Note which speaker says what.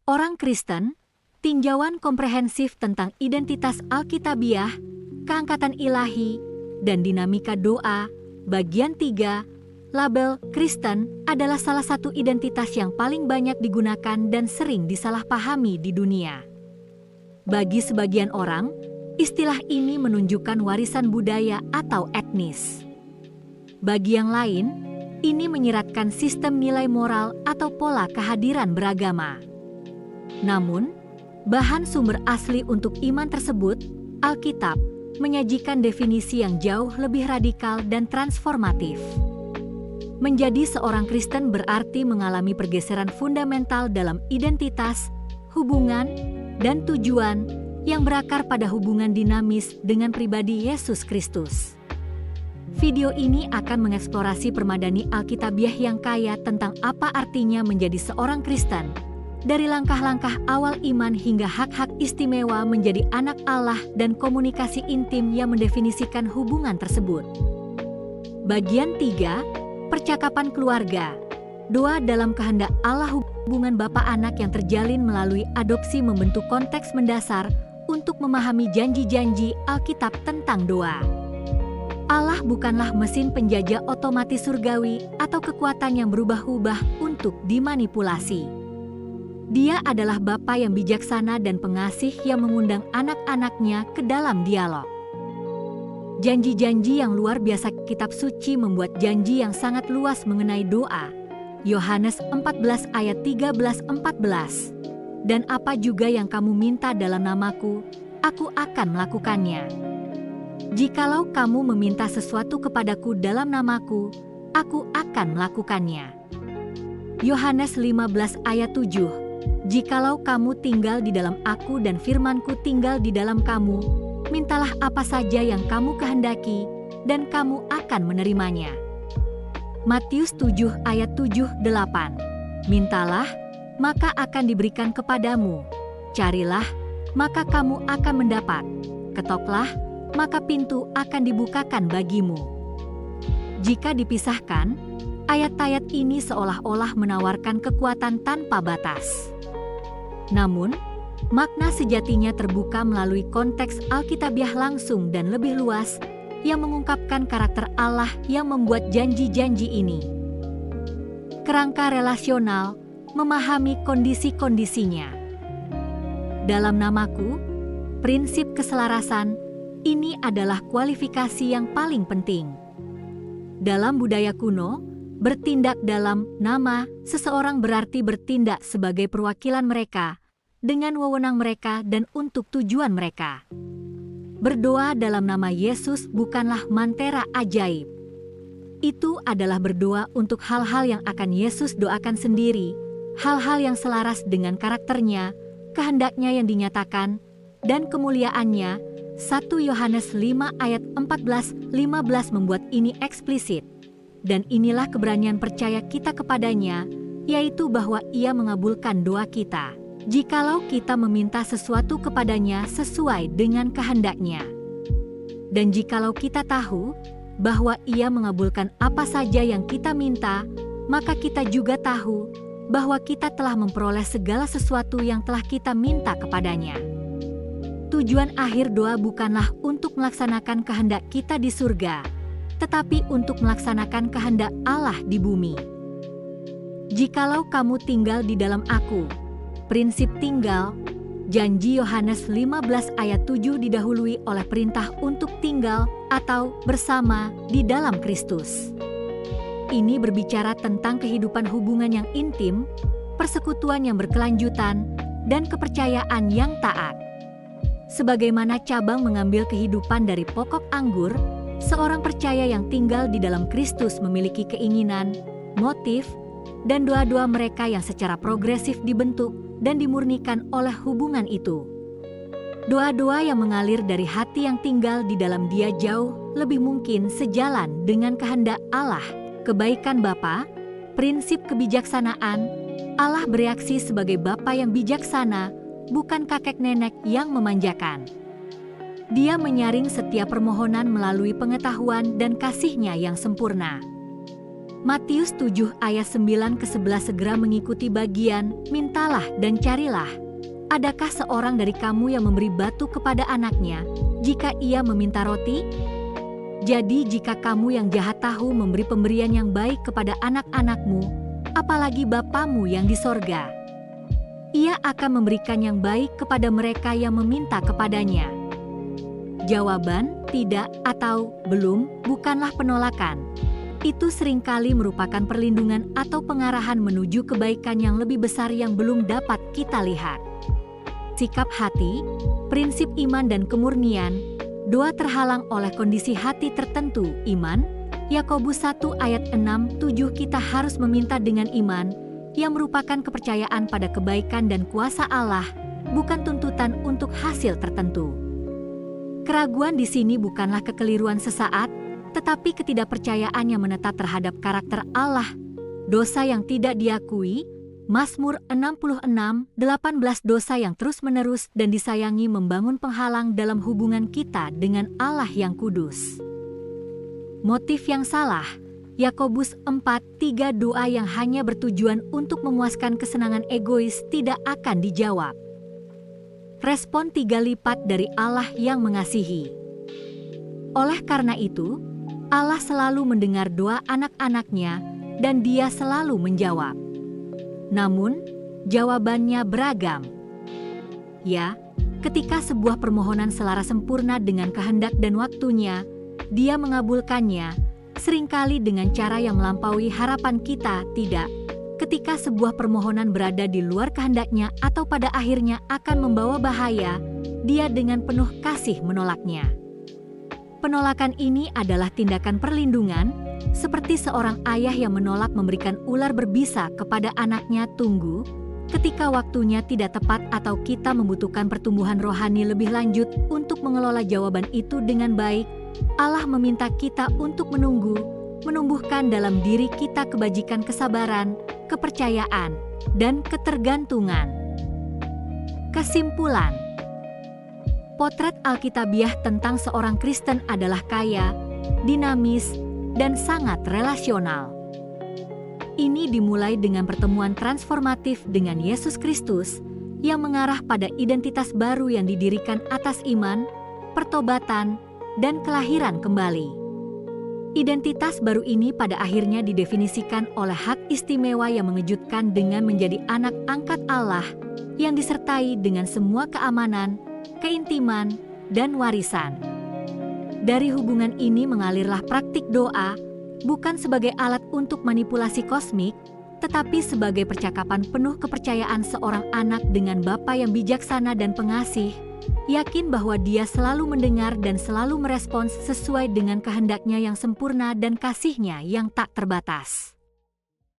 Speaker 1: Orang Kristen, tinjauan komprehensif tentang identitas Alkitabiah, keangkatan ilahi, dan dinamika doa, bagian 3, label Kristen adalah salah satu identitas yang paling banyak digunakan dan sering disalahpahami di dunia. Bagi sebagian orang, istilah ini menunjukkan warisan budaya atau etnis. Bagi yang lain, ini menyiratkan sistem nilai moral atau pola kehadiran beragama. Namun, bahan sumber asli untuk iman tersebut, Alkitab, menyajikan definisi yang jauh lebih radikal dan transformatif. Menjadi seorang Kristen berarti mengalami pergeseran fundamental dalam identitas, hubungan, dan tujuan yang berakar pada hubungan dinamis dengan pribadi Yesus Kristus. Video ini akan mengeksplorasi permadani Alkitabiah yang kaya tentang apa artinya menjadi seorang Kristen, dari langkah-langkah awal iman hingga hak-hak istimewa menjadi anak Allah dan komunikasi intim yang mendefinisikan hubungan tersebut. Bagian 3, percakapan keluarga. Doa dalam kehendak Allah. Hubungan bapa anak yang terjalin melalui adopsi membentuk konteks mendasar untuk memahami janji-janji Alkitab tentang doa. Allah bukanlah mesin penjajah otomatis surgawi atau kekuatan yang berubah-ubah untuk dimanipulasi. Dia adalah Bapa yang bijaksana dan pengasih yang mengundang anak-anaknya ke dalam dialog. Janji-janji yang luar biasa. Kitab suci membuat janji yang sangat luas mengenai doa. Yohanes 14 ayat 13-14. Dan apa juga yang kamu minta dalam namaku, aku akan melakukannya. Jikalau kamu meminta sesuatu kepadaku dalam namaku, aku akan melakukannya. Yohanes 15 ayat 7. Jikalau kamu tinggal di dalam aku dan firmanku tinggal di dalam kamu, mintalah apa saja yang kamu kehendaki, dan kamu akan menerimanya. Matius 7 ayat 7-8. Mintalah, maka akan diberikan kepadamu. Carilah, maka kamu akan mendapat. Ketoklah, maka pintu akan dibukakan bagimu. Jika dipisahkan, ayat-ayat ini seolah-olah menawarkan kekuatan tanpa batas. Namun, makna sejatinya terbuka melalui konteks Alkitabiah langsung dan lebih luas yang mengungkapkan karakter Allah yang membuat janji-janji ini. Kerangka relasional, memahami kondisi-kondisinya. Dalam namaku, prinsip keselarasan, ini adalah kualifikasi yang paling penting. Dalam budaya kuno, bertindak dalam nama seseorang berarti bertindak sebagai perwakilan mereka, dengan wewenang mereka dan untuk tujuan mereka. Berdoa dalam nama Yesus bukanlah mantera ajaib. Itu adalah berdoa untuk hal-hal yang akan Yesus doakan sendiri, hal-hal yang selaras dengan karakternya, kehendaknya yang dinyatakan, dan kemuliaannya. 1 Yohanes 5 ayat 14-15 membuat ini eksplisit. Dan inilah keberanian percaya kita kepadanya, yaitu bahwa Ia mengabulkan doa kita, jikalau kita meminta sesuatu kepadanya sesuai dengan kehendaknya. Dan jikalau kita tahu bahwa Ia mengabulkan apa saja yang kita minta, maka kita juga tahu bahwa kita telah memperoleh segala sesuatu yang telah kita minta kepadanya. Tujuan akhir doa bukanlah untuk melaksanakan kehendak kita di surga, tetapi untuk melaksanakan kehendak Allah di bumi. Jikalau kamu tinggal di dalam aku, prinsip tinggal, janji Yohanes 15 ayat 7 didahului oleh perintah untuk tinggal atau bersama di dalam Kristus. Ini berbicara tentang kehidupan hubungan yang intim, persekutuan yang berkelanjutan, dan kepercayaan yang taat. Sebagaimana cabang mengambil kehidupan dari pokok anggur, seorang percaya yang tinggal di dalam Kristus memiliki keinginan, motif, dan doa-doa mereka yang secara progresif dibentuk dan dimurnikan oleh hubungan itu. Doa-doa yang mengalir dari hati yang tinggal di dalam Dia jauh lebih mungkin sejalan dengan kehendak Allah. Kebaikan Bapa, prinsip kebijaksanaan, Allah bereaksi sebagai Bapa yang bijaksana, bukan kakek nenek yang memanjakan. Dia menyaring setiap permohonan melalui pengetahuan dan kasih-Nya yang sempurna. Matius 7 ayat 9-11 segera mengikuti bagian, mintalah dan carilah. Adakah seorang dari kamu yang memberi batu kepada anaknya, jika ia meminta roti? Jadi jika kamu yang jahat tahu memberi pemberian yang baik kepada anak-anakmu, apalagi Bapamu yang di sorga, Ia akan memberikan yang baik kepada mereka yang meminta kepadanya. Jawaban, tidak, atau belum, bukanlah penolakan. Itu seringkali merupakan perlindungan atau pengarahan menuju kebaikan yang lebih besar yang belum dapat kita lihat. Sikap hati, prinsip iman dan kemurnian, doa terhalang oleh kondisi hati tertentu, iman. Yakobus 1 ayat 6-7 kita harus meminta dengan iman, yang merupakan kepercayaan pada kebaikan dan kuasa Allah, bukan tuntutan untuk hasil tertentu. Keraguan di sini bukanlah kekeliruan sesaat, tetapi ketidakpercayaan yang menetap terhadap karakter Allah. Dosa yang tidak diakui, Mazmur 66:18 dosa yang terus-menerus dan disayangi membangun penghalang dalam hubungan kita dengan Allah yang kudus. Motif yang salah, Yakobus 4:3 doa yang hanya bertujuan untuk memuaskan kesenangan egois tidak akan dijawab. Respon 3 lipat dari Allah yang mengasihi. Oleh karena itu, Allah selalu mendengar doa anak-anaknya dan Dia selalu menjawab. Namun, jawabannya beragam. Ya, ketika sebuah permohonan selaras sempurna dengan kehendak dan waktunya, Dia mengabulkannya, seringkali dengan cara yang melampaui harapan kita, tidak. Ketika sebuah permohonan berada di luar kehendaknya atau pada akhirnya akan membawa bahaya, Dia dengan penuh kasih menolaknya. Penolakan ini adalah tindakan perlindungan, seperti seorang ayah yang menolak memberikan ular berbisa kepada anaknya. Tunggu, ketika waktunya tidak tepat atau kita membutuhkan pertumbuhan rohani lebih lanjut untuk mengelola jawaban itu dengan baik, Allah meminta kita untuk menunggu, menumbuhkan dalam diri kita kebajikan kesabaran, kepercayaan, dan ketergantungan. Kesimpulan, potret Alkitabiah tentang seorang Kristen adalah kaya, dinamis, dan sangat relasional. Ini dimulai dengan pertemuan transformatif dengan Yesus Kristus yang mengarah pada identitas baru yang didirikan atas iman, pertobatan, dan kelahiran kembali. Identitas baru ini pada akhirnya didefinisikan oleh hak istimewa yang mengejutkan dengan menjadi anak angkat Allah yang disertai dengan semua keamanan, keintiman, dan warisan. Dari hubungan ini mengalirlah praktik doa, bukan sebagai alat untuk manipulasi kosmik, tetapi sebagai percakapan penuh kepercayaan seorang anak dengan Bapa yang bijaksana dan pengasih, yakin bahwa Dia selalu mendengar dan selalu merespons sesuai dengan kehendaknya yang sempurna dan kasih-Nya yang tak terbatas.